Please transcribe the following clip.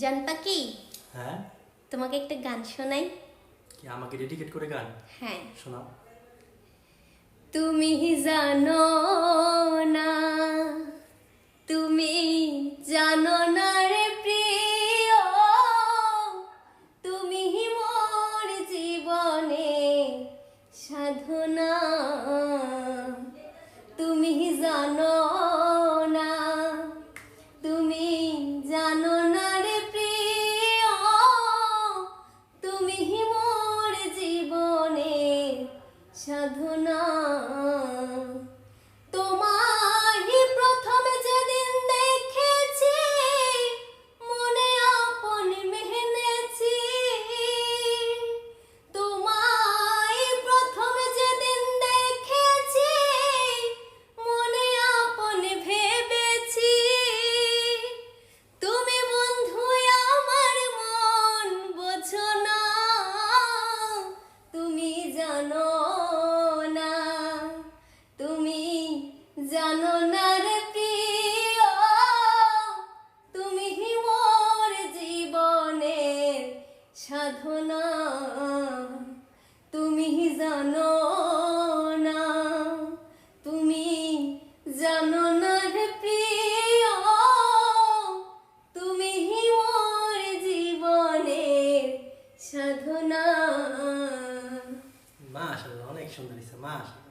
জান পাখি, হ্যাঁ, তোমাকে একটা গান শোনাই। কি আমাকে ডেডিকেট করে গান? হ্যাঁ। শোনাও। তুমি জানো না, তুমি জানো না রে প্রিয়, তুমি মোর জীবনে সাধনা। তুমি জানো না, তুমি জানো না রে প্রিয়, তুমি মোর জীবনে সাধনা। তোমায় প্রথম যেদিন দেখেছি, মনে আপন মেনেছি। তোমায় প্রথম যেদিন দেখেছি, মনে আপন ভেবেছি। তুমি বন্ধু আমার মন বোঝো না, তুমি জানো না, তুমি জানো না রে প্রিয়, তুমি মোর জীবনের সাধনা। তুমি জানো না, তুমি জানো না রে প্রিয়, তুমি মোর জীবনের সাধনা। মাশাআল্লাহ, অনেক সুন্দর হয়েছে, মাশাআল্লাহ।